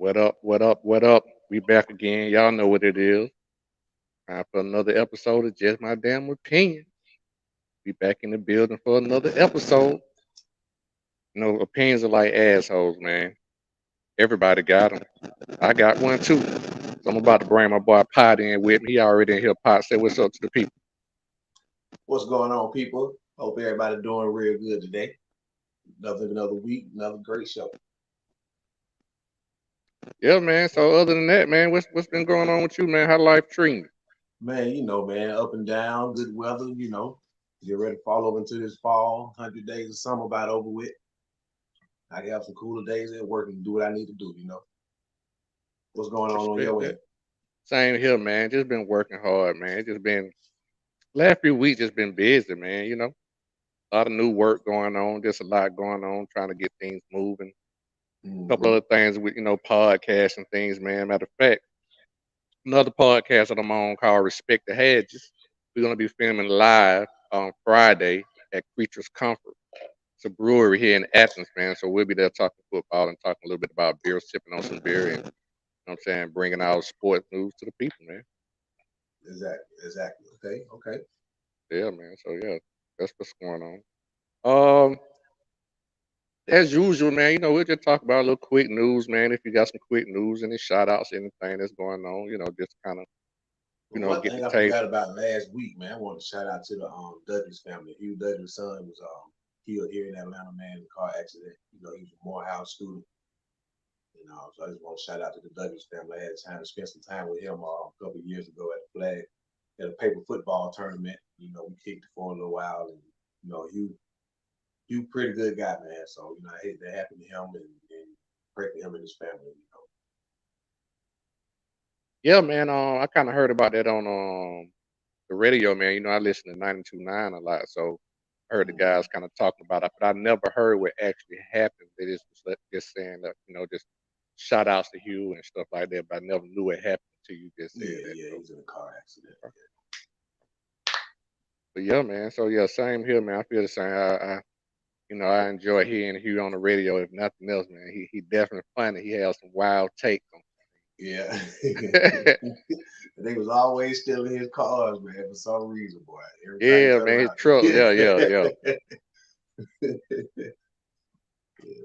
What up? What up? What up? We back again. Y'all know what it is. Time for another episode of Just My Damn Opinion. We back in the building for another episode. Opinions are like assholes, man. Everybody got them. I got one too. So I'm about to bring my boy Pot in with me. He already in here. Pot, say what's up to the people. What's going on, people? Hope everybody doing real good today. Another week, another great show. Yeah, man. So other than that, man, what's been going on with you, man? How life treating you? Man, man, up and down, good weather. Get ready to fall over into this fall. 100 days of summer about over with. I can have some cooler days at work and do what I need to do. What's going on Respect your that. end? Same here, man. Just been working hard, man. Just been last few weeks just been busy, man. A lot of new work going on, just a lot going on, trying to get things moving. A couple Hmm. other things with, podcasts and things, man. Matter of fact, another podcast that I'm on called Respect the Hedges. We're gonna be filming live on Friday at Creatures Comfort. It's a brewery here in Athens, man. So we'll be there talking football and talking a little bit about beer, sipping on some beer, and what I'm saying, bringing our sports news to the people, man. Exactly. Okay. Yeah, man. So yeah, that's what's going on. Um, as usual, man, we'll just talk about a little quick news, man. If you got some quick news, any shout outs, anything that's going on, just kind of, Well, one get the thing I tape. forgot about last week, man, I want to shout out to the Douglas family. Hugh Douglas' son was killed here in Atlanta, man, in a car accident. He was a Morehouse student. So I just want to shout out to the Douglas family. I had time to spend some time with him a couple of years ago at the flag at a paper football tournament. We kicked it for a little while, and Hugh pretty good guy, man. So I hate that happened to him, and pray for him and his family. Yeah, man. I kind of heard about that on the radio, man. I listen to 92.9 a lot, so I heard the Mhm. guys kind of talking about it, but I never heard what actually happened. They just saying that, just shout outs to Hugh and stuff like that, but I never knew it happened until you just said Yeah, that. yeah, he So, was in a car accident. but yeah, man. So yeah, same here, man. I feel the same. I enjoy hearing Hugh on the radio. If nothing else, man, he definitely funny. He has some wild takes on. Yeah. They was always stealing his cars, man, for some reason, boy. Every time you Yeah, turn man, his around. truck. Yeah. Yeah, yeah, yeah.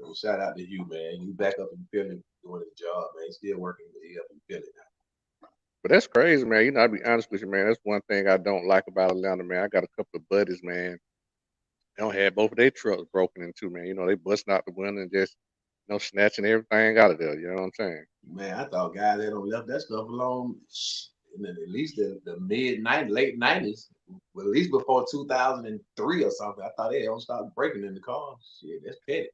Well, shout out to you, man. You back up in Philly doing his job, man. He's still working up in Philly But that's crazy, man. I'll be honest with you, man. That's one thing I don't like about Atlanta, man. I got a couple of buddies, man. They don't have both of their trucks broken into, man. They busting out the window and just, snatching everything out of there. You know what I'm saying? now. Man, I thought guys had left that stuff alone at least the late 90s, well, at least before 2003 or something. I thought they don't start breaking in the cars. Shit, that's petty.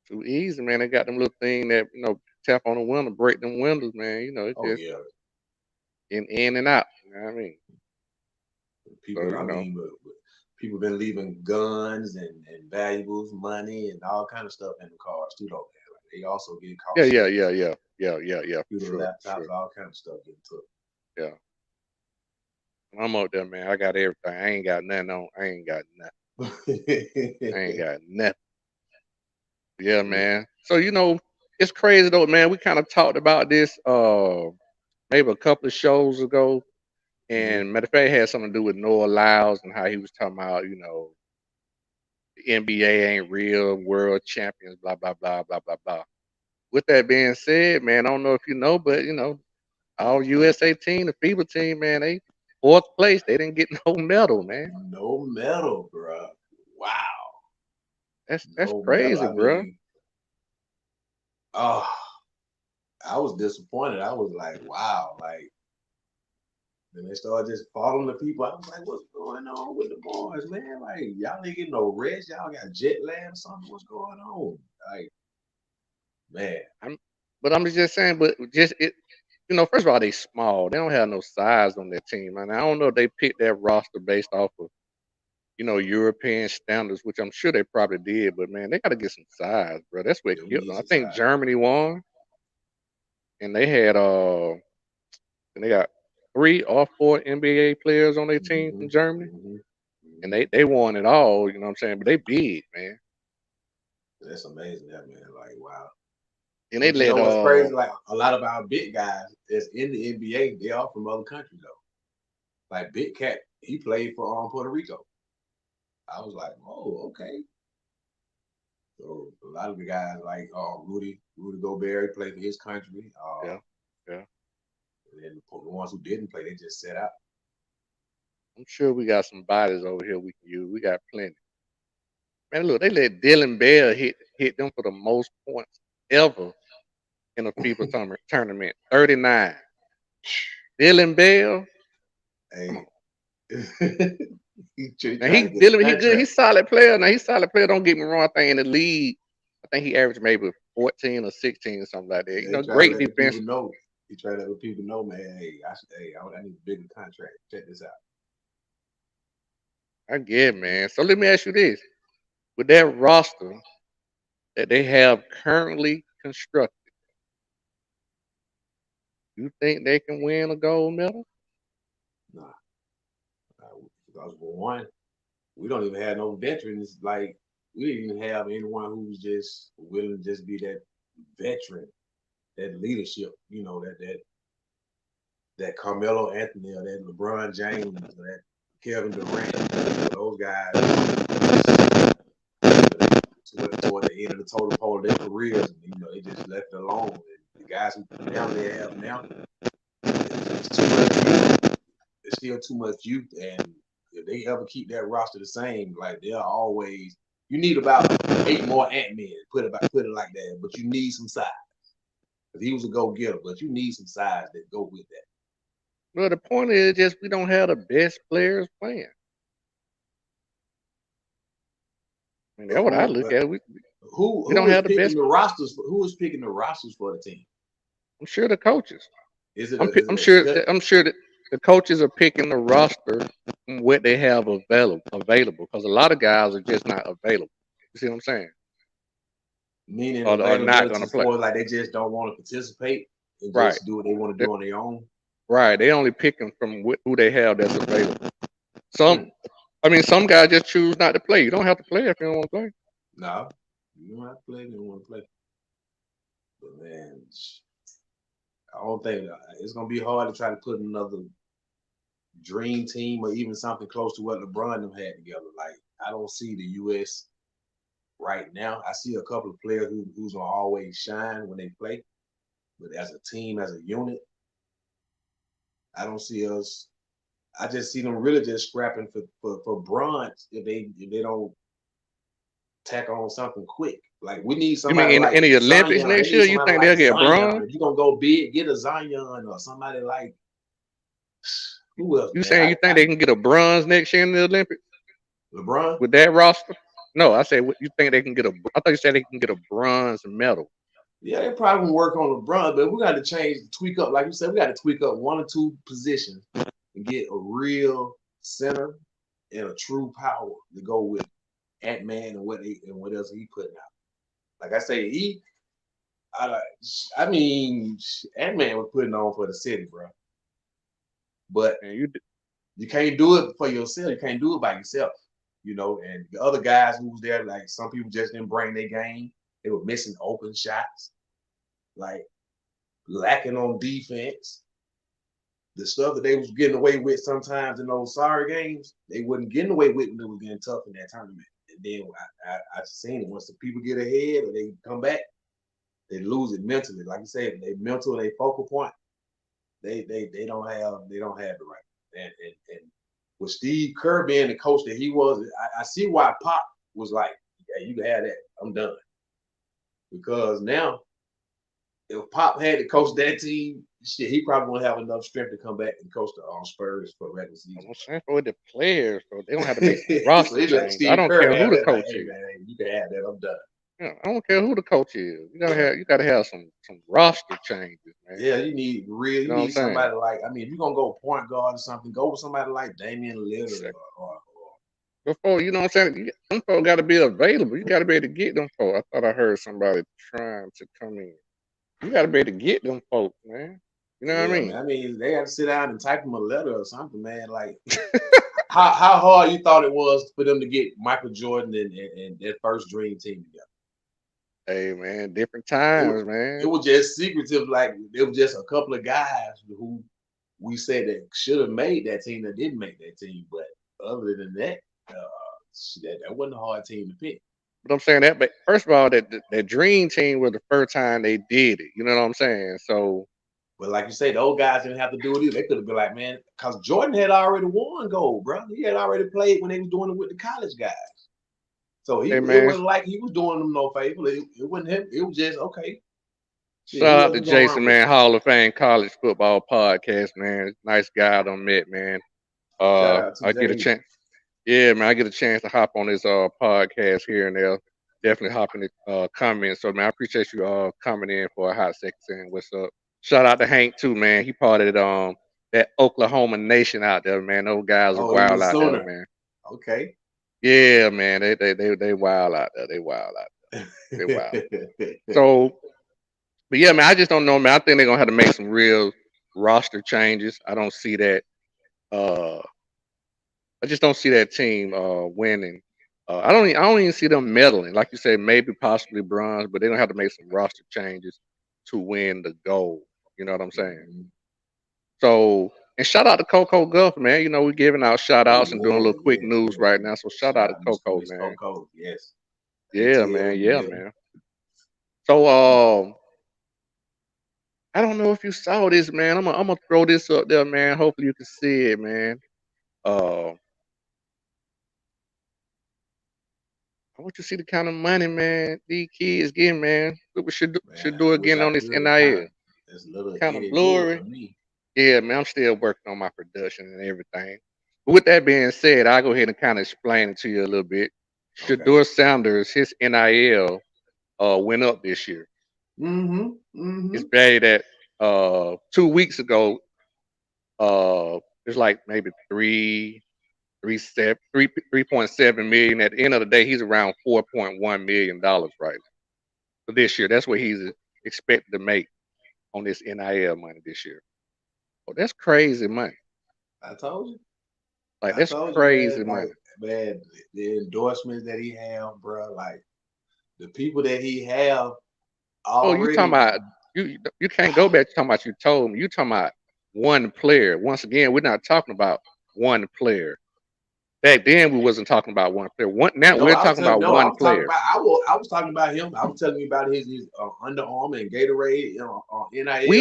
Too easy, man. They got them little thing that, tap on the window, break them windows, man. It Oh, just yeah. in and out. You know what I mean? So, People, I mean, people been leaving guns and valuables, money, and all kind of stuff in the cars too, though. Man. Like, they also get caught yeah, yeah, stealing yeah, yeah, yeah, yeah, yeah, for computer, sure, for laptops, sure. all kind of stuff getting took. Yeah. I'm up there, man. I got everything. I ain't got nothing on. I ain't got nothing. I ain't got nothing. Yeah, man. So it's crazy though, man. We kind of talked about this maybe a couple of shows ago, Mm-hmm. and matter of fact, it had something to do with Noah Lyles and how he was talking about the NBA ain't real, world champions, blah blah blah blah blah blah. With that being said, man, I don't know if you know, but our USA team, the FIBA team, man, they fourth place. They didn't get no medal, man. No medal, bro. Wow. That's No medal. crazy, I bro. mean, oh, I was disappointed. I was like, wow. Like, then they started just following the people. I was like, what's going on with the boys, man? Like, y'all ain't getting no rest. Y'all got jet lag or something. What's going on? Like, man. I'm, but I'm just saying, but just it, first of all, they small. They don't have no size on their team, and I don't know if they picked that roster based off of European standards, which I'm sure they probably did. But man, they got to get some size, bro. That's what Yeah, we killed need them. I some think size. Germany won, and they had and they got 3 or 4 NBA players on their team Mm-hmm, from Germany, mm-hmm, and mm-hmm. they won it all. You know what I'm saying? But they big, man. That's amazing, that man. Like, wow. And they But you let know what's crazy? Like a lot of our big guys that's in the NBA, they are from other countries though. Like Big Cat, he played for Puerto Rico. I was like, oh, okay. So a lot of the guys like Rudy Gobert played for his country. yeah, yeah. And then the ones who didn't play, they just sat out. I'm sure we got some bodies over here we can use. We got plenty. Man, look, they let Dylan Bell hit them for the most points ever in a FIBA tournament. 39. Dylan Bell. Come on. Hey, he Now trying to get a He good. contract. He's solid player. Now he's solid player. Don't get me wrong. I think in the league, I think he averaged maybe 14 or 16 or something like that. You They know, try to great let the defense. people know. He try to let the people know, man. Hey, I need a bigger contract. Check this out. I get, man. So let me ask you this: with that roster that they have currently constructed, you think they can win a gold medal? Nah, because for one, we don't even have no veterans. Like we didn't even have anyone who's just willing to just be that veteran, that leadership. You know that Carmelo Anthony or that LeBron James or that Kevin Durant. Those guys toward the end of the total part of their careers, and, they just left it alone. And the guys who now they have now, it's too much youth. It's still too much youth, and if they ever keep that roster the same, like they'll always. You need about 8 more Ant-Men. Put it like that, but you need some size. Because he was a go-getter, but you need some size that go with that. Well, the point is just we don't have the best players playing. I mean, that's what I look at. We don't Who is have the picking best. the rosters? Who is picking the rosters for the team? I'm sure the coaches. Is it I'm a, is I'm it a sure study? I'm sure that the coaches are picking the roster from what they have available because a lot of guys are just not available. You see what I'm saying? Meaning Or are not availability going to play. for like they just don't want to participate and Right. just do what they want to do on their own. Right. They only picking from who they have that's available. Some guys just choose not to play. You don't have to play if you don't want to play. No, you don't have to play if you don't want to play. But man, I don't think it's gonna be hard to try to put another dream team or even something close to what LeBron them had together. Like I don't see the U.S. right now. I see a couple of players who's gonna always shine when they play, but as a team, as a unit, I don't see us. I just see them really just scrapping for bronze if they don't tack on something quick. Like we need You mean somebody like in the Olympics Zion. They next need year? You somebody think like they'll get Zion. bronze? If you're gonna go big, get a Zion or somebody like who else, You man? saying you think they can get a bronze next year in the Olympics LeBron. with that roster? No, I said you think they can get a. I thought you said they can get a bronze medal. Yeah, they probably gonna work on LeBron, but we got to tweak up. Like you said, we got to tweak up 1 or 2 positions and get a real center and a true power to go with Ant-Man and what else he putting out. Like I say, Ant-Man was putting on for the city, bro. But And you can't do it for yourself. You can't do it by yourself, And the other guys who was there, like some people just didn't bring their game. They were missing open shots, like lacking on defense. The stuff that they was getting away with sometimes in those sorry games, they wasn't getting away with when they was getting tough in that tournament. And then I seen it. Once the people get ahead or they come back, they lose it mentally. Like you said, they mental, they focal point. They don't have the right. And with Steve Kerr being the coach that he was, I see why Pop was like, "Yeah, you can have that. I'm done." Because now, if Pop had to coach that team, shit, he probably won't have enough strength to come back and coach the Spurs for the regular season. I'm saying for the players, so they don't have to make some roster change. I don't Kerr care who the that, coach like, hey, is. man, you can have that. I'm done. Yeah, I don't care who the coach is. You gotta have some roster changes, man. Yeah, you need somebody like if you're gonna go point guard or something, go with somebody like Damian Lillard or before, you know what I'm saying? Them folks gotta be available. You gotta be able to get them folks. I thought I heard somebody trying to come in. You gotta be able to get them folks, man. You know what I mean? Man, they have to sit down and type them a letter or something, man. Like how hard you thought it was for them to get Michael Jordan and that first dream team together? Hey man, different It times, was, it man. was just secretive. Like it was just a couple of guys who we said that should have made that team that didn't make that team. But other than that, that wasn't a hard team to pick. But I'm saying that, but first of all, that dream team was the first time they did it. You know what I'm saying? So But like you say, those guys didn't have to do it either. They could have been like, man, because Jordan had already won gold, bro. He had already played when they was doing it with the college guys. So hey it man, wasn't like he was doing them no favor. It wasn't him. It was just okay. Shit, shout who out else to we gonna run Jason, with? man, Hall of Fame college football podcast, man. Nice guy I done met, man. Shout out to I get a Jay. chance. Yeah, man, I get a chance to hop on this podcast here and there. Definitely hop in the comments. So man, I appreciate you coming in for a hot second saying what's up. Shout out to Hank too, man. He part of that Oklahoma Nation out there, man. Those guys are Oh, he's a wild out there, Sooner. man. Okay. Yeah, man. They wild out there. They wild out there. They wild. So but yeah, man, I just don't know, man. I think they're gonna have to make some real roster changes. I don't see that uh I just don't see that team winning. I don't even see them meddling. Like you said, maybe possibly bronze, but they're gonna have to make some roster changes to win the gold. You know what I'm saying? Mhm. So and shout out to Coco Guff, man. You know, we're giving out shout Oh outs and doing a yeah, little quick yeah, news yeah, right yeah. now. So shout out Shout to out to Coco, Miss man. Coco. Yes. Yeah, ATL man. in the Yeah, building. man. So I don't know if you saw this, man. I'm gonna throw this up there, man. Hopefully you can see it, man. Uh, I want you to see the kind of money, man, these kids getting, man. What we should Man, do I wish again I on this could kind NIL. of. It's a little Kind of itty bitty blurry. for me. Yeah, man, I'm still working on my production and everything. But with that being said, I'll go ahead and kind of explain it to you a little bit. Okay. Shador Sanders, his NIL went up this year. Mm-hmm. It's Mm-hmm. valued at 2 weeks ago, it's like maybe 3.7 million. At the end of the day, he's around $4.1 million right now for this year. That's what he's expected to make on this NIL money this year. Oh, that's crazy money. I told you. Like I that's told you, crazy man. Like, money. man, the endorsements that he have, bro. Like the people that he have Oh, you talking already. about you can't go back to talking about you told me. You talking about one player. Once again, we're not talking about one player. Back then we wasn't talking about one player. Now No, we're I was talking telling. about No, I one was talking player. about. I was talking about him. I was telling you about his Under Armour and Gatorade, NIL on We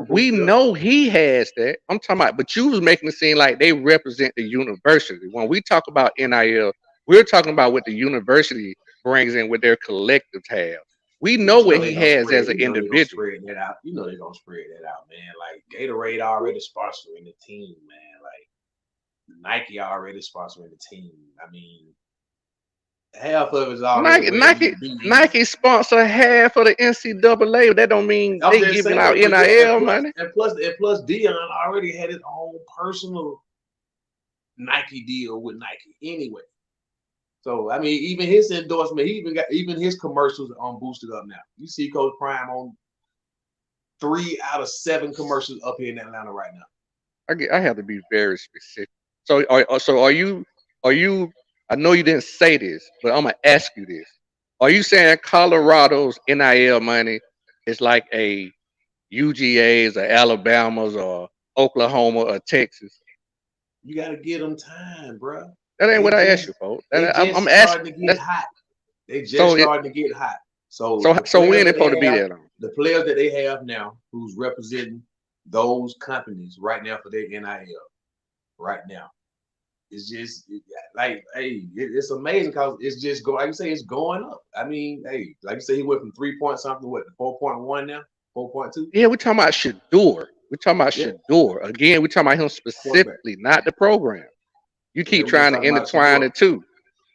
boosted up. know he has that. I'm talking about, but you was making it seem like they represent the university. When we talk about NIL, we're talking about what the university brings in, what their collectives have. We know But you what know they he gonna has spread. as an You know they gonna individual. spread that out. You know they gonna spread that out, man. Like Gatorade already sponsoring the team, man. Like Nike already sponsoring the team. I mean, half of it's already Nike, where it need Nike, to be anyway. Nike sponsor half of the NCAA. That don't mean I'm they just giving out saying, but yeah, NIL money. and plus, Dion already had his own personal Nike deal with Nike anyway. So I mean, even his endorsement, he even got even his commercials on boosted up now. You see Coach Prime on 3 out of 7 commercials up here in Atlanta right now. I have to be very specific. So are you? I know you didn't say this, but I'm gonna ask you this: are you saying Colorado's NIL money is like a UGA's or Alabama's or Oklahoma or Texas? You got to give them time, bro. That ain't They what I asked just you, folks. they I'm just asking. starting to get That's hot. They just so. starting to get hot. So So when they supposed to be there? Though? the players that they have now, who's representing those companies right now for their NIL, right now, it's just like, hey, it's amazing because it's just go. Like you say, it's going up. I mean, hey, like you say, he went from 3 point something, what 4.1 now, 4.2. Yeah, we're talking about Shador. We're talking about Yeah, Shador. Again, we're talking about him quarterback. specifically, not the program. You Yeah, keep we're just trying to talking about intertwine Shador. the two.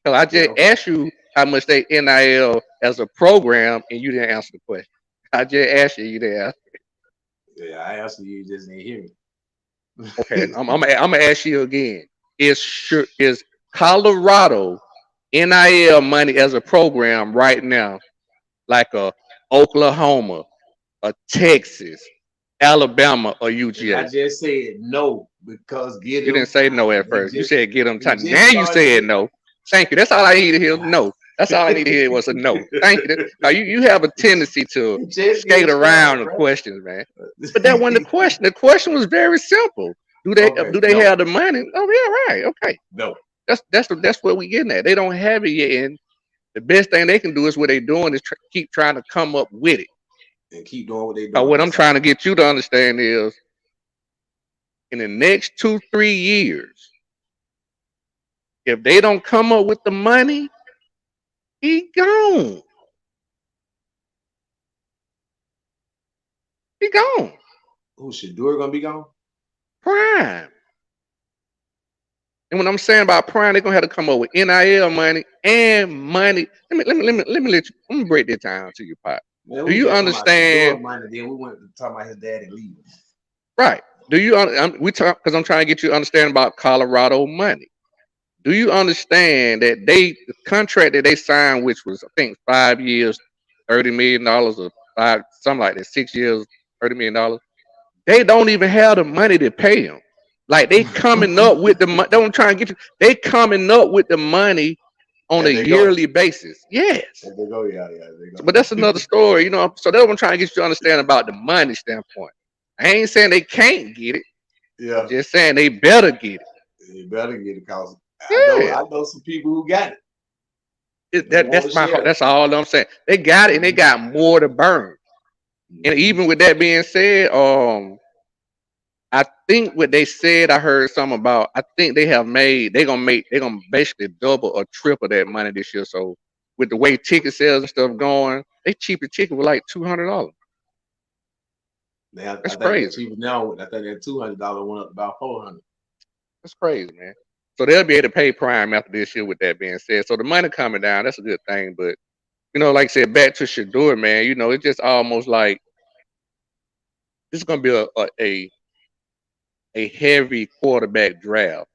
So I Yeah, just okay. asked you how much they NIL as a program, and you didn't answer the question. I just asked you, you didn't answer. Yeah, I answered you, just didn't hear Okay, me. I'm gonna ask you again. Is Colorado NIL money as a program right now like a Oklahoma, a Texas, Alabama, or And I UGA? just said no because get You them didn't say no time. at first. You said get them They time. just Now you starting to said get. no. Thank you. That's all I need to hear. No. That's all I need to hear was a no. Thank you. Now you have a tendency to Just get skate around started, the bro. questions, man. But that wasn't the question. The question was very simple. Okay, Do they no, have the money? Oh yeah, right. Okay. no. That's what we getting at. They don't have it yet, and the best thing they can do is what they doing is keep trying to come up with it. And keep doing what they doing. What I'm That's all. trying to get you to understand is, in the next 2-3 years, if they don't come up with the money, he gone. He gone. Who Shador gonna be gone? Prime. And when I'm saying about prime, they're gonna have to come up with NIL money and money. Let me break this down to you, Pop. Man, Do we you just talking about Shador understand? money, then we went to talk about his daddy leaving. Right. Do you? We talk because I'm trying to get you to understand about Colorado money. Do you understand that the contract that they signed, which was I think 5 years, $30 million, or something like that, 6 years, $30 million. They don't even have the money to pay them. Like they coming up with the money. Don't try and get you. They coming up with the money on a As they go. yearly basis. Yes. As they go, yeah, as they go. But that's another story, you know. So that's what I'm trying to get you to understand about the money standpoint. I ain't saying they can't get it. Yeah, I'm just saying they better get you better get it, cause it. I know some people who got it. Yeah. They want to share it. That's all I'm saying. They got it and they got more to burn. And even with that being said, I think what they said, I heard something about. I think they're gonna basically double or triple that money this year. So with the way ticket sales and stuff going, they cheapest ticket was like $200. Now, That's I think they're crazy. cheaper now. I think that $200 went up about 400. That's crazy, man. So they'll be able to pay Prime after this year. With that being said, so the money coming down, that's a good thing. But like I said, back to Shador, man. It's just almost like this is gonna be a heavy quarterback draft.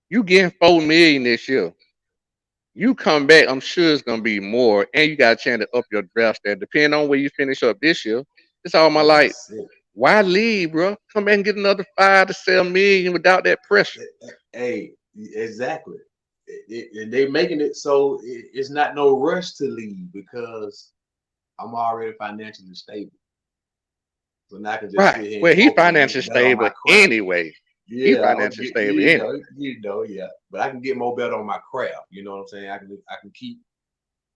You getting 4 million this year. You come back, I'm sure it's gonna be more, and you got a chance to up your draft stat. Depending on where you finish up this year, it's all my like. That's it. Why leave, bro? Come back and get another 5 to 7 million without that pressure. Hey, exactly. And they making it so it's not no rush to leave because I'm already financially stable. So now I can just sit Right. here and Well, he focus and financially get better on stable my craft. anyway. He Yeah, I'll financially get stable anyway. yeah. But I can get more better on my craft. You know what I'm saying? I can keep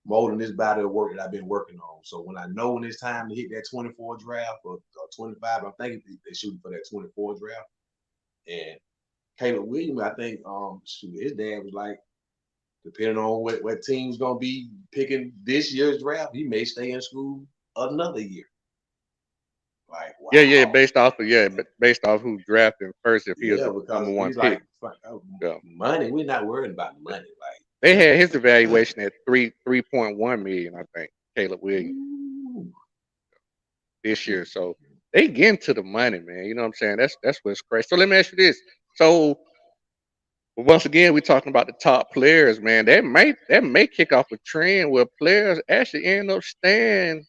molding this body of work that I've been working on. So when I know when it's time to hit that 24 draft or 25, I'm thinking they're shooting for that 24 draft. And Caleb Williams, I think, his dad was like, depending on what team's gonna be picking this year's draft, he may stay in school another year. Like, Yeah. wow. Based off who drafted him first, if he was Yeah, the number because one he's pick. like, Yeah. money. We're not worried about money. They had his evaluation at 3.1 million, I think. Caleb Williams Ooh. this year. So they getting to the money, man. You know what I'm saying? That's what's crazy. So let me ask you this. So once again, we're talking about the top players, man. That may kick off a trend where players actually end up staying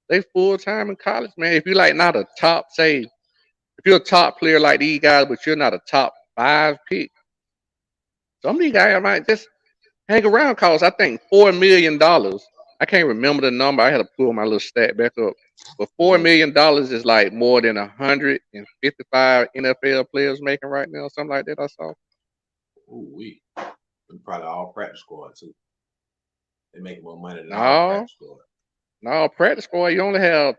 they full time in college, man. If you're like not a top, say, if you're a top player like these guys, but you're not a top 5 pick, some of these guys might just hang around cause I think $4 million. I can't remember the number. I had to pull my little stat back up. But $4 million is like more than 155 NFL players making right now, something like that. I saw. Ooh, probably all practice squad too. They make more money than all No, practice squad. no, practice squad. You only have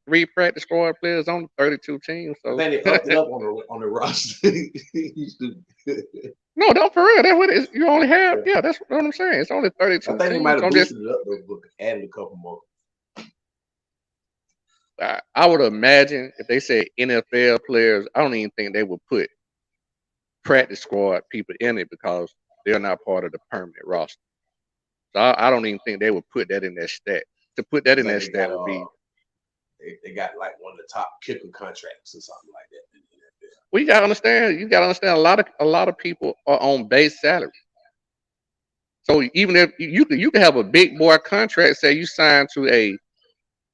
3 practice squad players on 32 teams. I So think they upped it up on the roster. Used to- no, don't for real. That's what it is. You only have that's what I'm saying. It's only I 32 think they teams. might So have I'm just boosted it up though, but added a couple more. I would imagine if they said NFL players, I don't even think they would put practice squad people in it because they're not part of the permanent roster. So I don't even think they would put that in their stat. To put that I in think their stat would be they got like one of the top kicker contracts or something like that. well. You gotta understand. You gotta understand. A lot of people are on base salary. So even if you can have a big boy contract, say you sign to a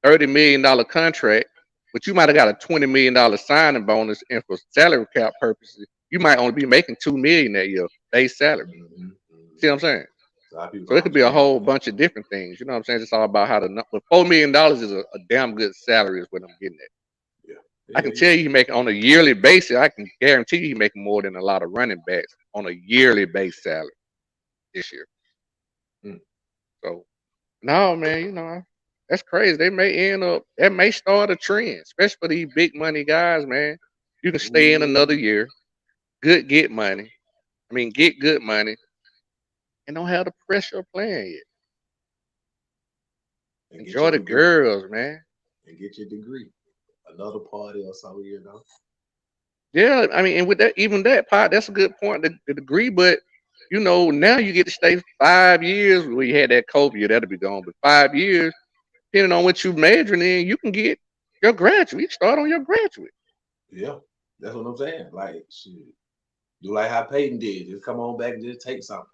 $30 million contract, but you might have got a $20 million signing bonus, and for salary cap purposes, you might only be making $2 million that year base salary. Mm-hmm. See what I'm saying? A lot of people So it don't could be a understand whole that. bunch of different things. You know what I'm saying? It's all about how to. But $4 million is a damn good salary, is what I'm getting at. Yeah. I Yeah, can tell you, he make on a yearly basis. I can guarantee you, he making more than a lot of running backs on a yearly base salary this year. Mm. So no, man, that's crazy. They may end up. That may start a trend, especially for these big money guys, man. You can stay in another Ooh, year, get money. I mean, get good money, and don't have the pressure of playing yet. and get Enjoy your the degree. girls, man. And get your degree. Another party or something, you know. Yeah, I mean, and with that, even that part, that's a good point. The degree, but now you get to stay 5 years. Well, you had that COVID, that'll be gone. But 5 years, depending on what you majoring in, you can get your graduate. You start on your graduate. Yeah. That's what I'm saying. Like shit. Do like how Peyton did. Just come on back and just take something.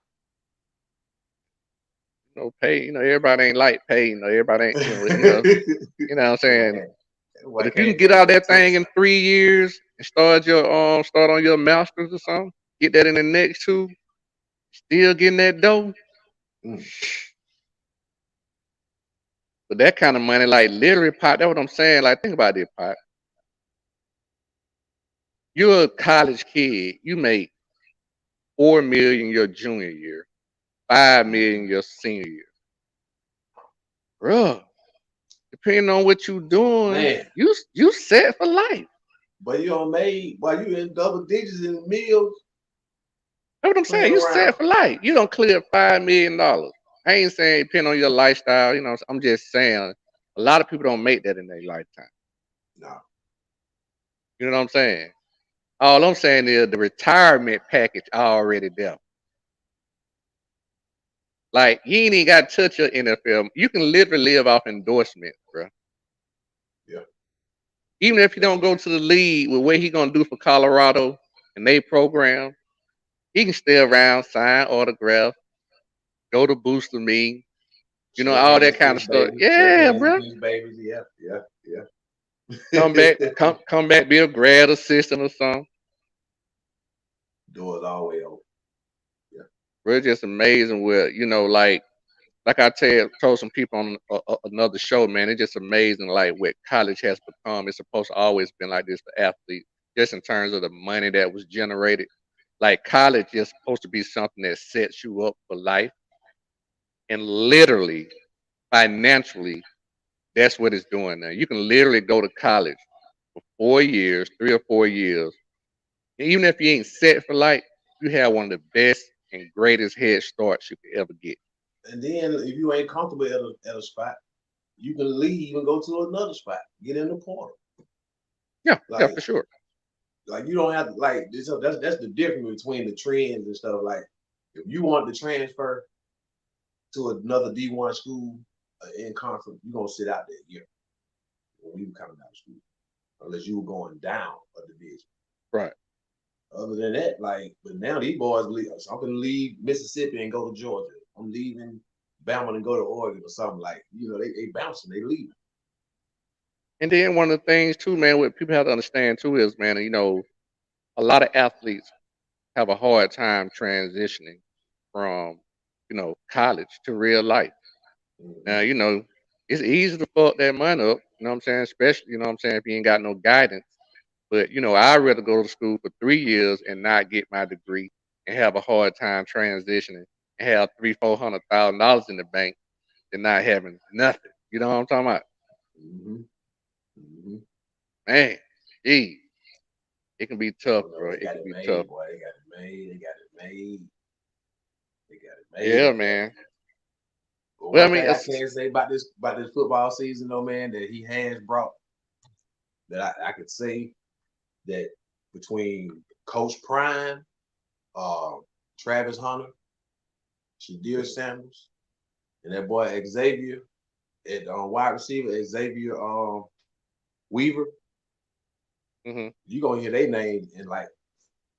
Pay. Everybody ain't like pay. Everybody ain't. You know what I'm saying. But Why if you can came get back out and that take thing in something? 3 years and start on your masters or something, get that in the next two, still getting that dough. Mm. But that kind of money, like literally, pot. That's what I'm saying. Like, think about this, pot. You're a college kid. You make 4 million your junior year, 5 million Mhm. your senior year, bruh. Depending on what you doing, Man, you set for life. but you don't made while you in double digits in the meals That's what I'm playing saying. You set around. for life. You don't clear $5 million. I ain't saying depend on your lifestyle. I'm just saying a lot of people don't make that in their lifetime. No. You know what I'm saying? All I'm saying is the retirement package already there. Like you ain't even got to touch your NFL. You can literally live off endorsements, bro. Yeah. Even if you That's don't it. go to the league with what he gonna do for Colorado and they program, he can stay around, sign autographs, go to booster me, Shake all hands that with kind of his stuff. baby. Shake Yeah, hands bro. with his babies. Yeah. Yeah. Come back, Yeah. come back, be a grad assistant or something. Doors always open. Yeah. Bro, it's just amazing where like I told some people on another show, man. It's just amazing like what college has become. It's supposed to always been like this for athletes, just in terms of the money that was generated. Like college is supposed to be something that sets you up for life, and literally financially, that's what it's doing now. You can literally go to college for 4 years, 3 or 4 years. Even if you ain't set for life, you have one of the best and greatest head starts you could ever get. And then if you ain't comfortable at a spot, you can leave and go to another spot. Get in the portal. Yeah, yeah, Like for sure. you don't have to like this. That's the difference between the trends and stuff. Like if you want to transfer to another D1 school in conference, you're gonna sit out that year when you coming out of school, unless you were going down a division. Right. Other than that, like, but now these boys leave. So I'm gonna leave Mississippi and go to Georgia. I'm leaving Bama and go to Oregon or something. Like, they bouncing, they leaving. And then one of the things too, man, what people have to understand too is, man, a lot of athletes have a hard time transitioning from, college to real life. Now, Mm-hmm. it's easy to fuck that money up, you know what I'm saying? Especially, if you ain't got no guidance. But, I'd rather go to school for 3 years and not get my degree and have a hard time transitioning and have three, $400,000 in the bank than not having nothing. You know what I'm talking about? Mm-hmm. Mm-hmm. Man, gee, it can be tough, Oh no, bro. they It got can it be tough. made, boy. They got it made. They got it made. They got it made Yeah, up there. man. But Well, I one mean, thing I can say about this football season, though, man, that he has brought that I could say that between Coach Prime, uh, Travis Hunter, Shadir Samuels, and that boy Xavier at wide receiver, Xavier Weaver, hmm you're gonna hear their names in like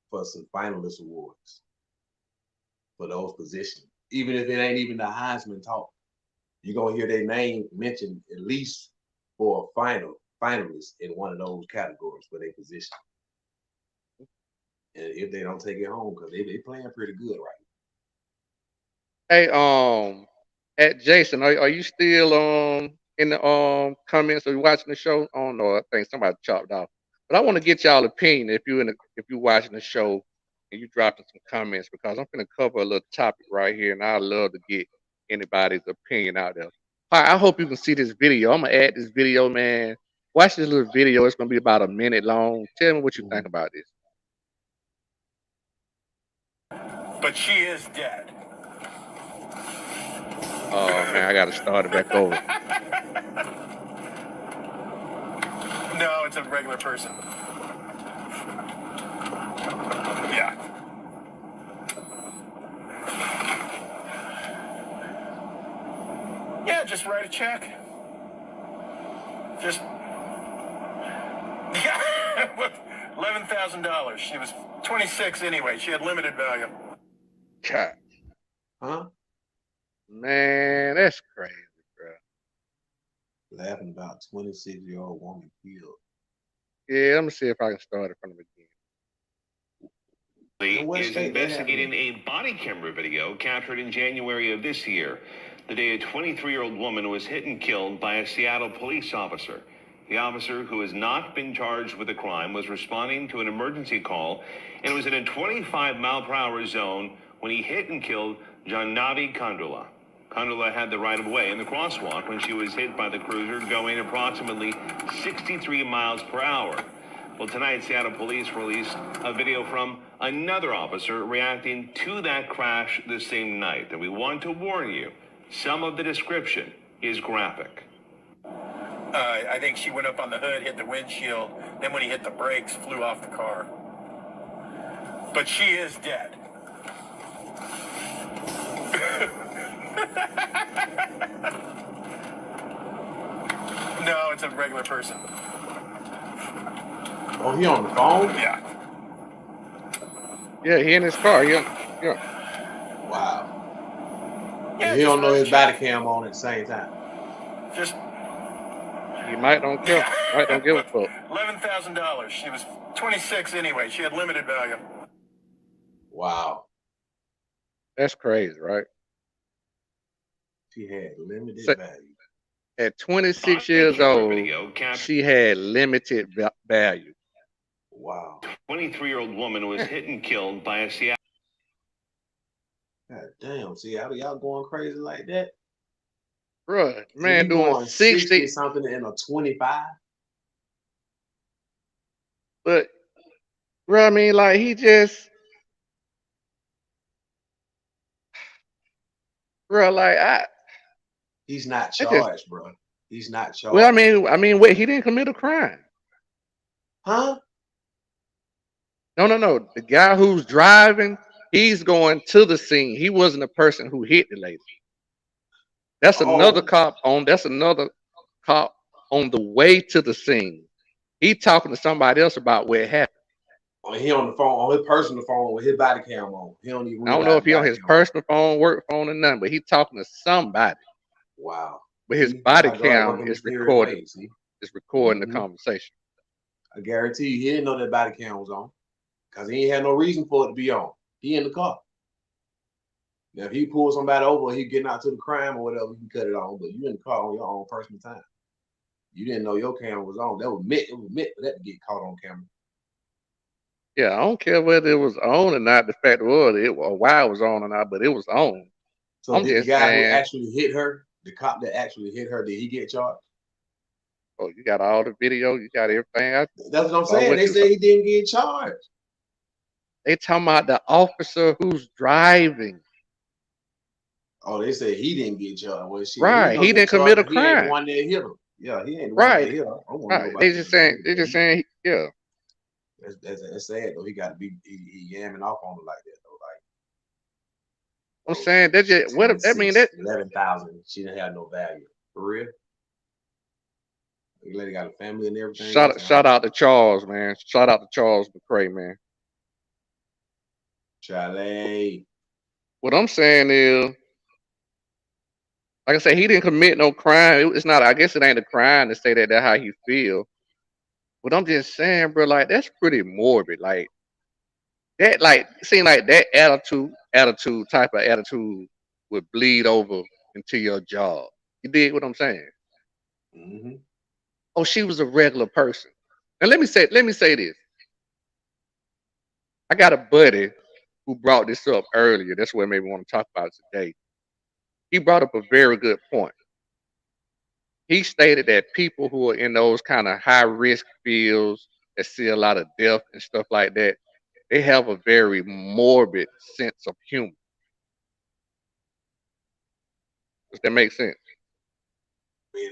for some finalist awards for those positions. Even if it ain't even the Heisman talk, you're gonna hear their name mentioned at least for a finalist in one of those categories for their position. And if they don't take it home, because they playing pretty good right Hey, at Jason, are you still in the comments? Are you watching the show? I don't know. I think somebody chopped off. But I want to get y'all opinion if you watching the show and you dropping some comments because I'm gonna cover a little topic right here and I'd love to get anybody's opinion out there. All right, I hope you can see this video. I'm gonna add this video, man. Watch this little video. It's gonna be about a minute long. Tell me what you think about this. But she is dead. Oh man, I gotta start it back over. No, it's a regular person. Yeah. Yeah, just write a check. Just $11,000. She was 26 anyway. She had limited value. God, Huh? man, that's crazy, bro. Laughing about 26-year-old woman killed. Yeah, I'm gonna see if I can start it from the beginning. In what Is state they investigating a body camera video captured in January of this year, the day a 23-year-old woman was hit and killed by a Seattle police officer. The officer, who has not been charged with the crime, was responding to an emergency call and was in a 25-mile-per-hour zone when he hit and killed Jannavi Kandula. Kandula had the right-of-way in the crosswalk when she was hit by the cruiser going approximately 63 miles per hour. Well, tonight, Seattle police released a video from another officer reacting to that crash the same night. And we want to warn you, some of the description is graphic. I think she went up on the hood, hit the windshield. Then when he hit the brakes, flew off the car. But she is dead. No, it's a regular person. Oh, he on the phone? Yeah. Yeah, he in his car. Yeah. Wow. Yeah, And he just don't know write a his body check. cam on at the same time. Just He might don't care. Might don't give a fuck. $11,000. She was 26 anyway. She had limited value. Wow. That's crazy, right? She had limited So, value. at 26 Body years camera old, video captured she had limited value. Wow. 23-year-old woman was hit and killed by a Seattle. God damn. See, y'all going crazy like that? Bruh, You man doing going 60, something in a 25? but bruh, I mean, like he just, bruh, like He's not I just, charged, bro. He's not well, charged. wait, he didn't commit a crime. Huh? No. The guy who's driving, he's going to the scene. He wasn't the person who hit the lady. That's another Oh, cop on. That's another cop on the way to the scene. He talking to somebody else about where it happened. he on the phone, on his personal phone with his body cam on. He don't even I don't know realize if the he on body his cam on. personal phone, work phone, or nothing, but he talking to somebody. Wow. But his See, that's body how God cam working is mysterious recorded. ways. See? Is recording the Mhm. conversation. I guarantee you, he didn't know that body cam was on because he ain't had no reason for it to be on. He in the car. Now, if he pulls somebody over, he getting out to the crime or whatever, he can cut it on. But you in the car on your own personal time. You didn't know your camera was on. That was meant for that to get caught on camera. Yeah, I don't care whether it was on or not. The fact was it or why it was on or not, but it was on. So I'm did the just guy who saying. actually hit her, the cop that actually hit her, did he get charged? Oh, you got all the video, you got everything. That's what I'm saw saying. what They you say saw. he didn't get charged. They talking about the officer who's driving. Oh, they say he didn't get charged. Well, shit, Right, gonna he get didn't commit a charged if he ain't the crime. one that hit him. Yeah, he ain't the one that Right, hit her. I don't want to know right. about They that. just saying. They just saying. Yeah. That's sad though. He got to be he yamming off on her like that though. I'm Like, saying that just what I mean that 11,000. She didn't have no value for real. The lady got a family and everything. shout out to Charles, man. Shout out to Charles McCray, man. Charlie. What I'm saying is, like I said, he didn't commit no crime. It's not. I guess it ain't a crime to say that that's how he feel. But I'm just saying, bro, like that's pretty morbid. Like that, like seem like that attitude type of attitude would bleed over into your job. You dig what I'm saying? Mm-hmm. Oh, she was a regular person. And let me say this. I got a buddy who brought this up earlier. That's what made me want to talk about it today. He brought up a very good point. He stated that people who are in those kind of high risk fields that see a lot of death and stuff like that, they have a very morbid sense of humor. Does that make sense? I mean,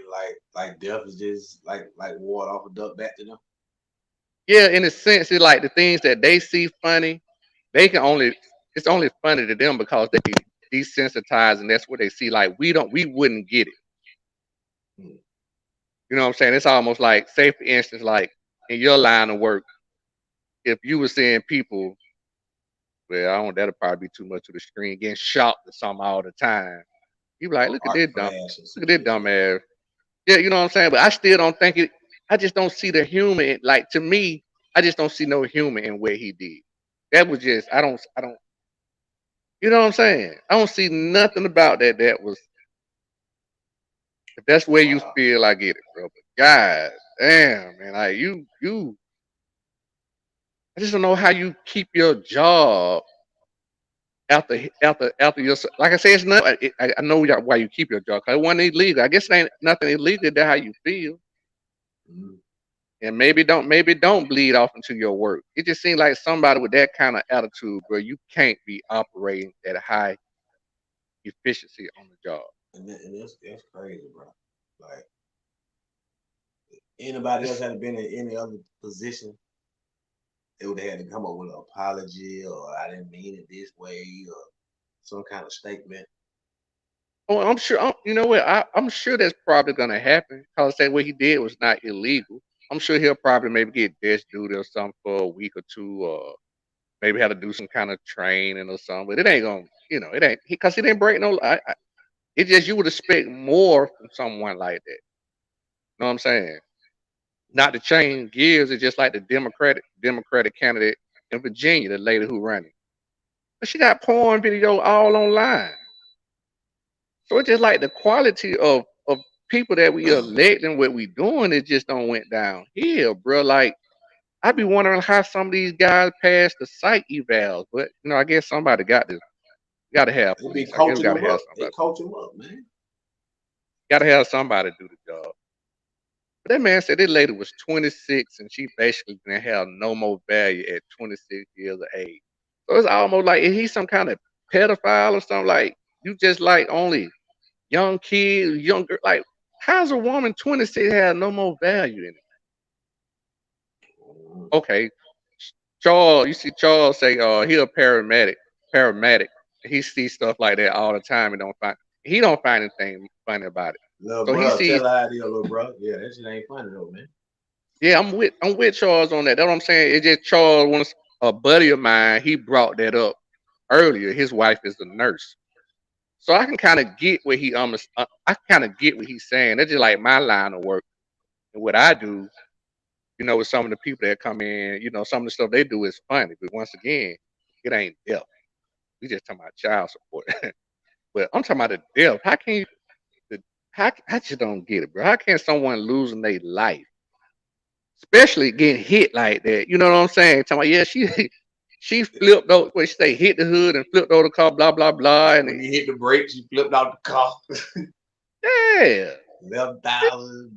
like death is just like water off a duck back to them. Yeah, in a sense, it's like the things that they see funny, they can only it's only funny to them because they desensitized and that's what they see. Like we wouldn't get it. Hmm. You know what I'm saying? It's almost like, say for instance, like in your line of work, if you were seeing people, well, I don't that'll probably be too much of the screen, getting shocked at something all the time. You be like, Or look at art this flash and some look at this shit. dumb ass. Yeah, you know what I'm saying? But I still don't think it. I just don't see the humor. Like to me, I just don't see no humor in what he did. That was just I don't. You know what I'm saying? I don't see nothing about that. That was if that's where you feel, I get it, bro. But God damn, man, like you. I just don't know how you keep your job after your. Like I said, it's not. I know why you keep your job. Cause it wasn't illegal. I guess it ain't nothing illegal. That's how you feel. Mhm. And maybe don't bleed off into your work. It just seems like somebody with that kind of attitude, bro, you can't be operating at a high efficiency on the job. And that's crazy, bro. Like anybody else It's, had been in any other position, they would have had to come up with an apology or I didn't mean it this way or some kind of statement. oh, I'm sure. You know what? I'm sure that's probably gonna happen. Cause say what he did was not illegal. I'm sure he'll probably maybe get desk duty or something for a week or two, or maybe have to do some kind of training or something. But it ain't gonna, it ain't because he didn't break no. It's just you would expect more from someone like that. You know what I'm saying? Not to change gears, it's just like the Democratic candidate in Virginia, the lady who running. But she got porn video all online. So it's just like the quality of people that we elect and what we doing, it just don't went downhill, bro. Like I be wondering how some of these guys pass the psych evals, but I guess somebody got to have They be police. I guess we coaching got to them have up. They somebody. coach them up, man. Got to have somebody do the job. But that man said this lady was 26 and she basically didn't have no more value at 26 years of age. So it's almost like is he some kind of pedophile or something? Like you just like only young kids, younger. Like how's a woman 26 have no more value in it? Mhm. Okay, Charles, you see Charles say, he a paramedic. He sees stuff like that all the time and he don't find anything funny about it. Little So he bro, sees tell her idea, little bro. Yeah, that shit ain't funny though, man. Yeah, I'm with Charles on that. That's what I'm saying. It's just Charles wants a buddy of mine. He brought that up earlier. His wife is a nurse, so I can kind of get what I kind of get what he's saying. That's just like my line of work and what I do. With some of the people that come in, some of the stuff they do is funny, but once again, it ain't death. We just talking about child support, but I'm talking about the death. How can you? I just don't get it, bro. How can someone losing their life? Especially getting hit like that. You know what I'm saying? Talking about, yeah, she flipped over. What she say? Hit the hood and flipped over the car. Blah blah blah. And When you hit the brakes, you flipped out the car. yeah. $11,000.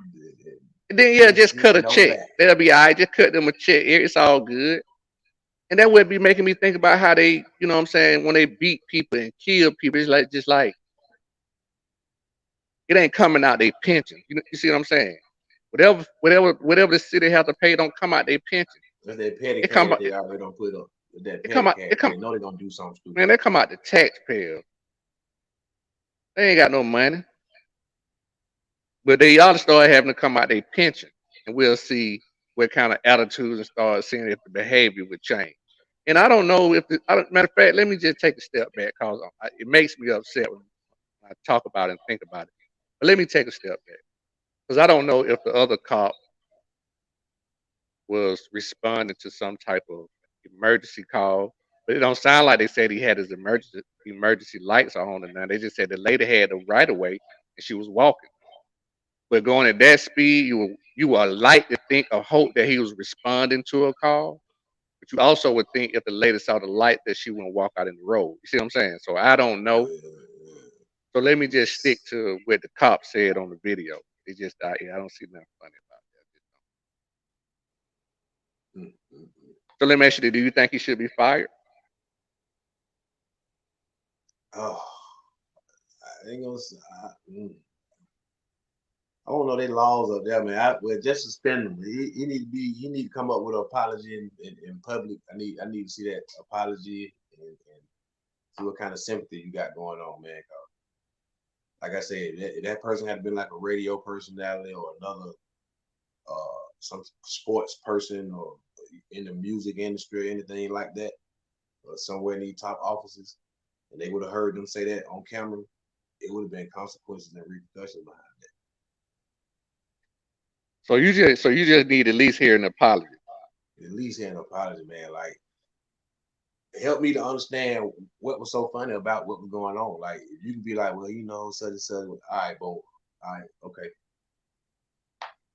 And then yeah, just cut a No check. back. They'll be all right. Just cut them a check. It's all good. And that would be making me think about how they, you know what I'm saying, when they beat people and kill people, it's like just like it ain't coming out their pension. You see what I'm saying? Whatever the city have to pay don't come out their pension. That's that petty It come cash out. they already don't put up. With that It come petty out. cash, It come. they know they're gonna do something stupid. Man, they come out the taxpayer. They ain't got no money. But they ought to start having to come out their pension, and we'll see what kind of attitudes and start seeing if the behavior would change. And I don't know if, matter of fact, let me just take a step back because it makes me upset when I talk about it and think about it. But let me take a step back because I don't know if the other cop was responding to some type of emergency call, but it don't sound like they said he had his emergency lights are on or none. They just said the lady had the right of way and she was walking. But going at that speed, you were like to think or hope that he was responding to a call. But you also would think if the lady saw the light that she wouldn't walk out in the road. You see what I'm saying? So I don't know. So let me just stick to what the cop said on the video. It just I don't see nothing funny about that. So let me ask you, do you think he should be fired? Oh, I ain't gonna. I don't know their laws up there, man. Well, just suspend him. He need to be. He need to come up with an apology in public. I need to see that apology and see what kind of sympathy you got going on, man. Like I said, that person had been like a radio personality or another, some sports person or in the music industry or anything like that, or somewhere in these top offices, and they would have heard them say that on camera. It would have been consequences and repercussions behind that. So you just need at least hear an apology. At least hear an apology, man. Like, help me to understand what was so funny about what was going on. Like, if you can be like, well, you know, such and such. All right, boom. All right, okay.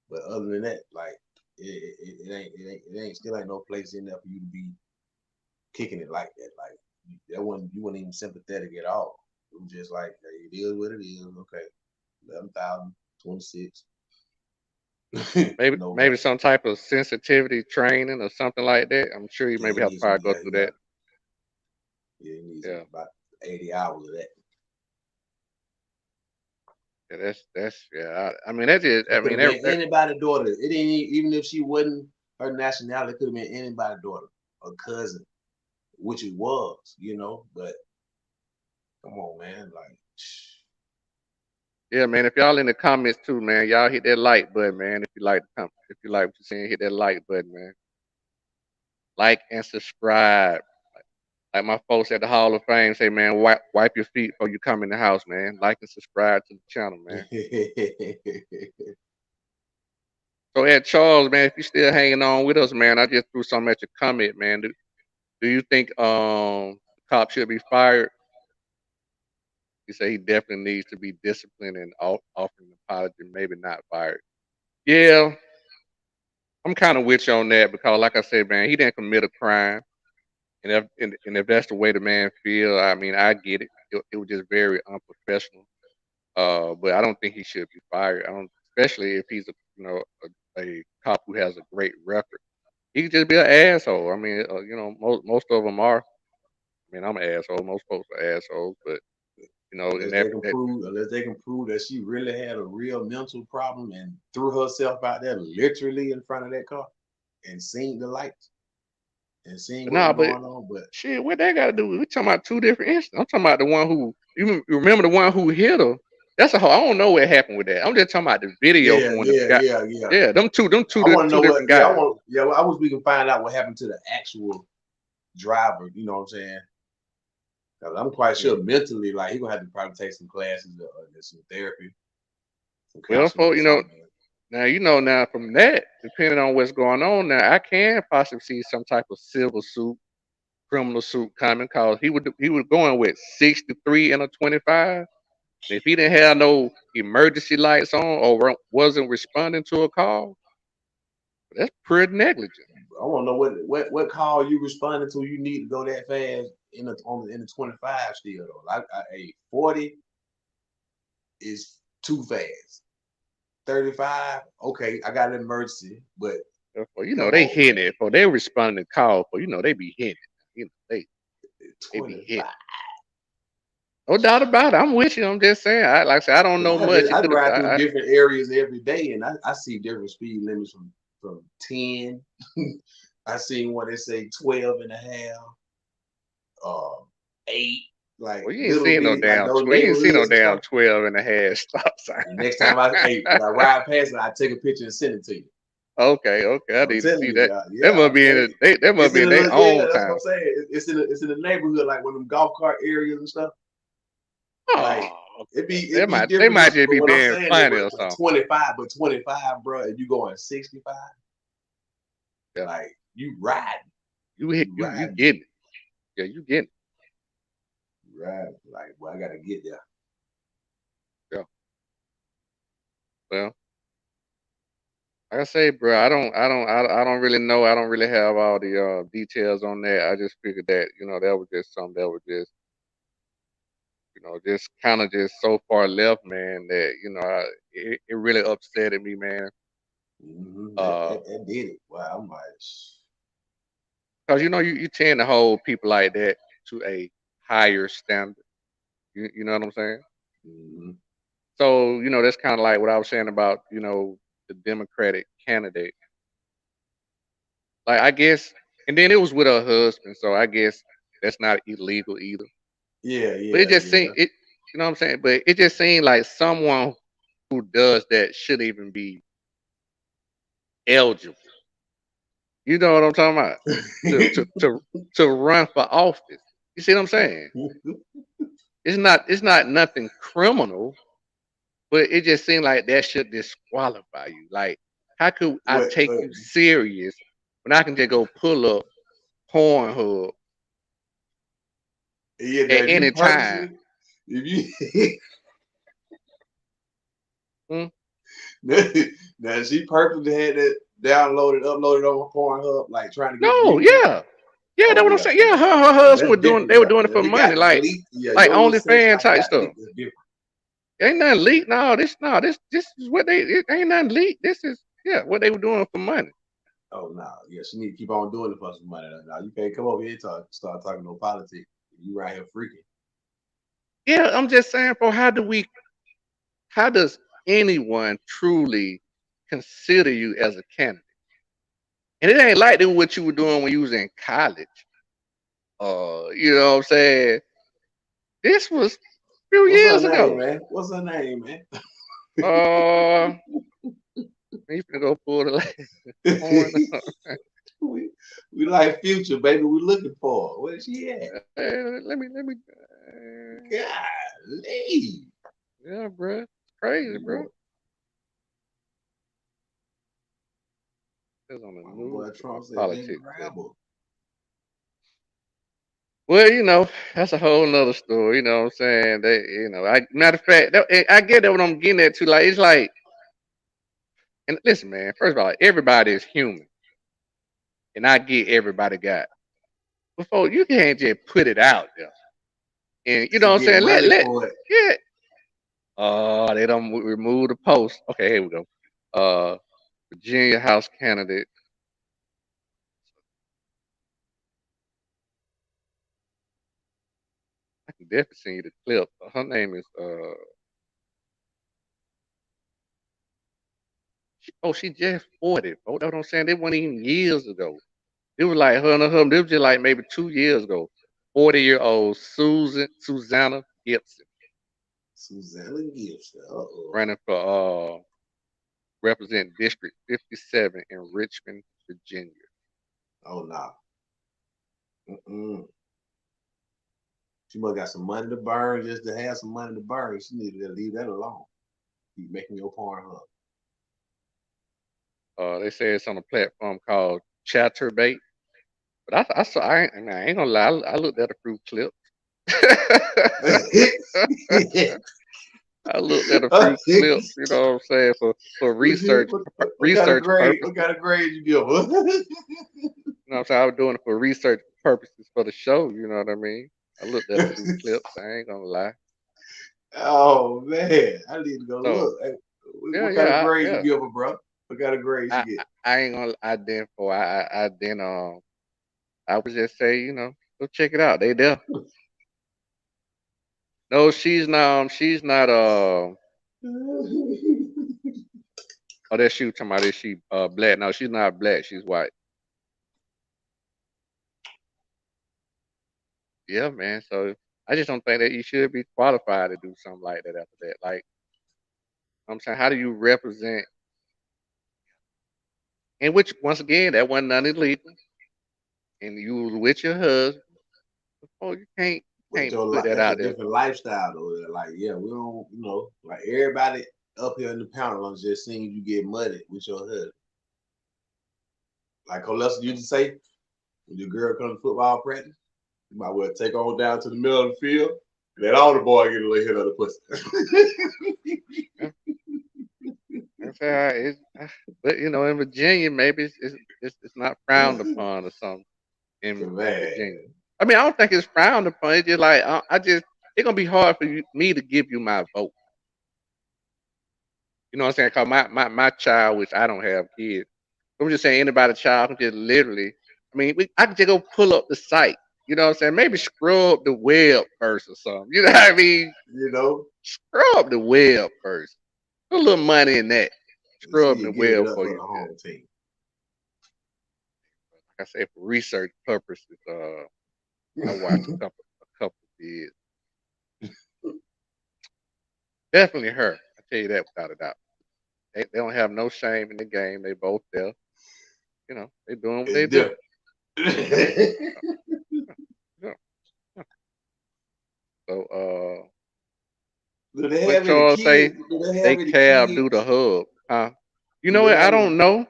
But other than that, like, it still ain't no place in there for you to be kicking it like that. Like, you weren't even sympathetic at all. It was just like, hey, it is what it is. Okay, 11,026. Maybe some type of sensitivity training or something like that. I'm sure you maybe have to probably go through that. Yeah, he needs about 80 hours of that. Yeah, that's yeah. I mean, that's just. I mean, anybody's daughter. It ain't even if she wasn't her nationality. It could have been anybody's daughter, a cousin, which it was, you know. But come on, man, like. Yeah, man. If y'all in the comments too, man, y'all hit that like button, man. If you like what you're saying, hit that like button, man. Like and subscribe. Like my folks at the Hall of Fame say, man, wipe your feet before you come in the house, man. Like and subscribe to the channel, man. So Ed Charles, man, if you're still hanging on with us, man, I just threw something at your comment, man. Do you think the cop should be fired? He said he definitely needs to be disciplined and offering an apology, maybe not fired. Yeah, I'm kind of with you on that because, like I said, man, he didn't commit a crime, and if that's the way the man feel, I mean, I get it. It was just very unprofessional. But I don't think he should be fired. Especially if he's a cop who has a great record. He could just be an asshole. I mean, most of them are. I mean, I'm an asshole. Most folks are assholes, but unless they can prove that she really had a real mental problem and threw herself out there literally in front of that car and seen the lights and seeing what's going on. But shit, what they got to do? We're talking about two different incidents. I'm talking about the one who you remember the one who hit her. That's I don't know what happened with that. I'm just talking about the video. Yeah. Them two different guys. I wish we can find out what happened to the actual driver. You know what I'm saying? Because I'm quite sure mentally, like, he's gonna have to probably take some classes or some therapy. Well, now from that, depending on what's going on now, I can possibly see some type of civil suit, criminal suit coming, because he was going with 63 and a 25. If he didn't have no emergency lights on or wasn't responding to a call, that's pretty negligent. I want to know what call you responded to. You need to go that fast in the 25 still though. Like a 40 is too fast. 35, okay, I got an emergency, but they hitting it for they responding to call for they be hitting it. They be hitting. No doubt about it. I'm with you. I'm just saying. Like I said, I don't know much. I drive through different areas every day, and I see different speed limits from 10. I seen one that say 12 and a half, 8. Like, well, you ain't seen no damn. You ain't seen no damn 12 and a half stop sign. Next time I ride past it, I take a picture and send it to you. Okay. I need to see that. That must be in it. That must be in their own that's time. What I'm saying. It's in the neighborhood, like one of them golf cart areas and stuff. Like, they might just be being funny or something. 25, but 25, bro, and you going 65. Yeah. Like, you riding. You getting it. Yeah, you getting it. Right. Like, well, I gotta get there. Well, like I say, bro, I don't really know. I don't really have all the details on that. I just figured that that was just something that was just just kind of just so far left, man. That it really upsetted me, man. That, Uh, that that did it. Wow, I'm like, Cause you tend to hold people like that to a higher standard. You know what I'm saying? mm-hmm. So that's kind of like what I was saying about the Democratic candidate. Like I guess, and then it was with her husband, so I guess that's not illegal either. Yeah, But it yeah, just yeah. seemed it, you know what I'm saying. But it just seemed like someone who does that should even be eligible. You know what I'm talking about? To run for office. You see what I'm saying? It's not nothing criminal, but it just seemed like that should disqualify you. Like, how could I what? take you serious when I can just go pull up Pornhub Yeah, now at if you any time? purposely, if you Hmm? now she purposely had that downloaded, uploaded on Pornhub, like trying to get No, views. yeah, yeah. Oh That's what I'm yeah, saying. yeah. Yeah, her Now husband that's was doing. different. They were Yeah, doing it now if for it money, got like leaked, yeah, like your little search OnlyFans like type got stuff. leaked. It's different. Ain't nothing leaked. No, this is what they. It ain't nothing leaked. This is what they were doing for money. Oh no, yeah, she need to keep on doing it for some money. Now you can't come over here and start talking no politics. You right here freaking. Yeah, I'm just saying. For how does anyone truly consider you as a candidate? And it ain't like that what you were doing when you was in college. You know what I'm saying? This was a few What's her years name, ago. man? What's her name, man? Uh, you finna go pull the porn up. we, we like Future, baby. We looking for her. Where's she at? Let me. Golly. Yeah, bro, it's crazy, bro. Boy, It's on the my news boy for my Trump said they politics. grab her. Well, that's a whole nother story. You know what I'm saying? Matter of fact, I get that what I'm getting at too. Like, it's like, and listen, man, first of all, everybody is human. And I get everybody got. Before, you can't just put it out there. And you know To what I'm get saying? money for it. Yeah. They don't remove the post. Okay, here we go. Virginia House candidate. I can definitely send you the clip. Her name is she just 40. Oh, that's what I'm saying. They weren't even years ago. It was like her and her husband. It was just like maybe 2 years ago. 40-year-old Susanna Gibson Susanna Gibson. Uh-oh. running for represent District 57 in Richmond, Virginia. Oh no. Mm-mm. She must got some money to burn just to have some money to burn. She needed to leave that alone. Keep making your porn hub. They say it's on a platform called Chatterbait. But I saw I ain't gonna lie, I looked at a few clips. I looked at a few clips, you know what I'm saying, for What kind of research grade? What purposes. kind of grade you give her? You know what I'm saying? I was doing it for research purposes for the show, you know what I mean? I looked at a few clips, I ain't gonna lie. Oh man, I need to go So look. Hey, yeah, what kind of yeah, grade you yeah. give her, bro? What kind of grade she I, get? I ain't gonna I didn't for I didn't I would just say, go check it out. They there. No, she's not oh that's you talking about is she black? No, she's not black, she's white. Yeah, man. So I just don't think that you should be qualified to do something like that after that. Like I'm saying, how do you represent and which once again that wasn't none illegal and you was with your husband. Oh, you But can't put that that's a out there. different lifestyle though. Like, yeah, we don't, like everybody up here in the panel is just seeing you get muddy with your husband. Like Colessa used to say, when your girl comes to football practice, you might well take her on down to the middle of the field Let all the boy get a little hit of the pussy. That's how but you know, in Virginia, maybe it's not frowned upon or something in Virginia. Man, I mean, I don't think it's frowned upon. It's just like I just it's gonna be hard for me to give you my vote. You know what I'm saying? Cause my child, which I don't have kids, I'm just saying anybody child can just literally. I mean, I can just go pull up the site. You know what I'm saying? Maybe scrub the web first or something. You know what I mean? you know, Scrub the web first. Put a little money in that. and see Scrub you the give it web up for for you. the home team. Like I said, for research purposes, I watched a couple vids. Definitely her. I tell you that without a doubt. They don't have no shame in the game. They both there. You know, they doing what It's they do. different. Yeah. So Do they what have any Charles say? kids? Do they They have any cab do the kids? hub. Huh? You Do know they what? I have any? don't know.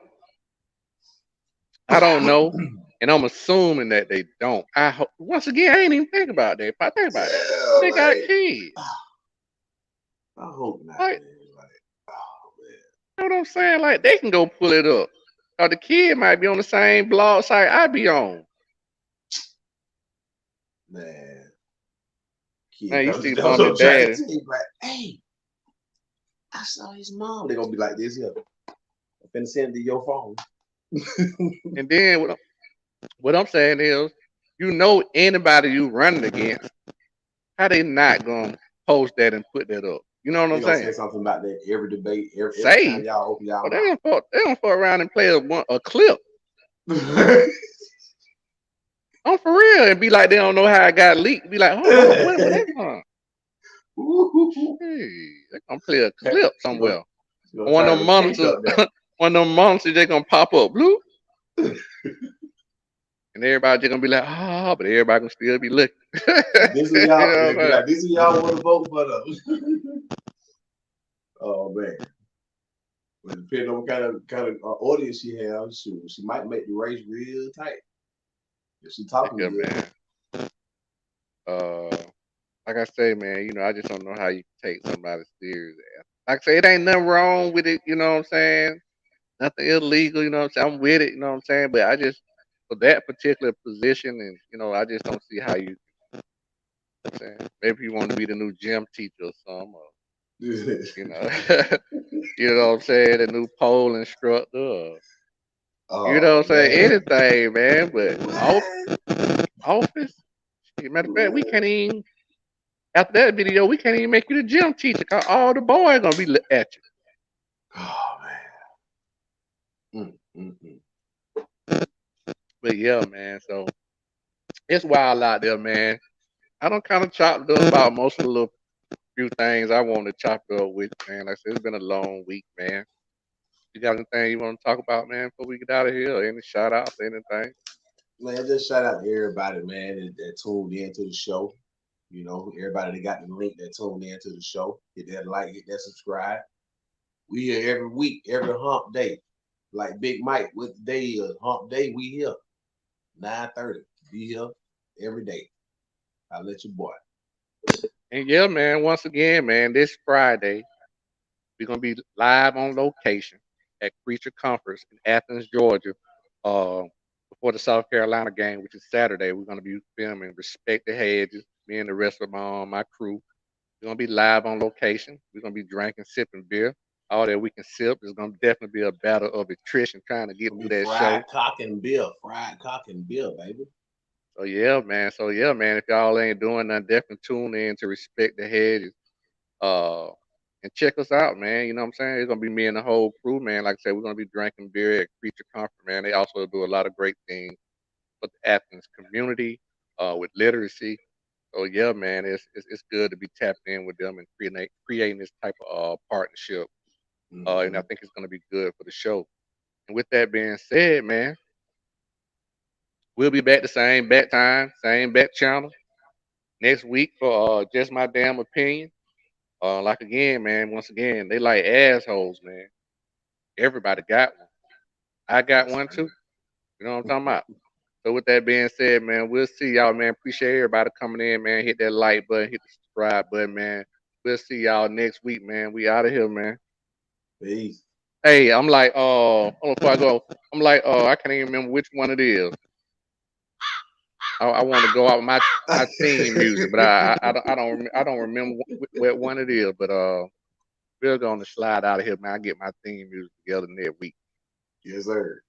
I don't know. And I'm assuming that they don't. I hope once again I ain't even think about that. If I think about it, Yeah, they got like kids. I hope not, Like, man. Like, oh you know what I'm saying? Like they can go pull it up. Or the kid might be on the same blog site I be on. man, kid Man, you comes see to those Bum I'm and trying to Daddy. tell you, like, hey, I saw his mom. They're gonna be like this here. I'm finna send it to your phone. And then what I'm saying is, you know anybody you running against, how they not gonna post that and put that up? You know what They I'm gonna saying? say something about that every debate, every time Say, y'all open y'all but mouth. they don't fuck around and play a clip. I'm for real and be like they don't know how it got leaked. Be like, hold on, where that from? Hey, they gonna play a clip She gonna, somewhere. she gonna One turn of the them cake monitors, up there. one of them monitors, they gonna pop up blue, and everybody just gonna be like, but everybody gonna still be looking. This is You y'all. know They what I'm be saying? like, this is y'all want to vote for though. Oh man. But depending on what kind of audience she has, she might make the race real tight if she talking Yeah, good. man. Uh, like I say, man, you know, I just don't know how you can take somebody serious. Like I say, it ain't nothing wrong with it. You know what I'm saying? Nothing illegal. You know what I'm saying? I'm with it. You know what I'm saying? But I just for that particular position, and you know, I just don't see how you. Know what I'm saying maybe you want to be the new gym teacher or something, or you know, you know what I'm saying, the new pole instructor, or, you know Oh what I'm saying, man. anything, man. But What? office, matter of fact, we can't even. After that video, we can't even make you the gym teacher because all the boys gonna be at you. Oh man. But yeah, man. So it's wild out there, man. I don't kind of chopped up about most of the little few things I wanted to chop it up with, man. Like I said, it's been a long week, man. You got anything you want to talk about, man, before we get out of here? Or any shout outs, anything? Man, just shout out to everybody, man, that tuned in to the show. You know, everybody that got the link that tuned in to the show. Hit that like, hit that subscribe. We here every week, every hump day. Like Big Mike, what the day is? Hump day, we here. 9:30. Be here every day. I'll let you boy. And yeah, man, once again, man, this Friday, we're gonna be live on location at Creature Comforts in Athens, Georgia, uh, before the South Carolina game, which is Saturday. We're gonna be filming Respect the Hedges. Me and the rest of my crew. We're gonna be live on location. We're gonna be drinking, sipping beer. All that we can sip. It's gonna definitely be a battle of attrition trying to It's get gonna through be that show. fried cock and beer, baby. So yeah, man. So yeah, man. If y'all ain't doing nothing, definitely tune in to Respect the Hedges. Uh, and check us out, man. You know what I'm saying? It's gonna be me and the whole crew, man. Like I said, we're gonna be drinking beer at Creature Comfort, man. They also do a lot of great things for the Athens community, with literacy. So yeah, man, it's good to be tapped in with them and creating this type of partnership. And I Mm-hmm. think it's gonna be good for the show. And with that being said, man, we'll be back the same bat time, same bat channel next week for just my damn opinion. Like again, man, once again, they like assholes, man. Everybody got one. I got That's one too. You know what I'm talking about? So with that being said, man, we'll see y'all, man. Appreciate everybody coming in, man. Hit that like button, hit the subscribe button, man. We'll see y'all next week, man. We out of here, man. Peace. Hey, I'm like, before I go, I'm like, I can't even remember which one it is. I want to go out with my theme music, but I don't remember what one it is. But we're gonna slide out of here, man. I get my theme music together next week. Yes, sir.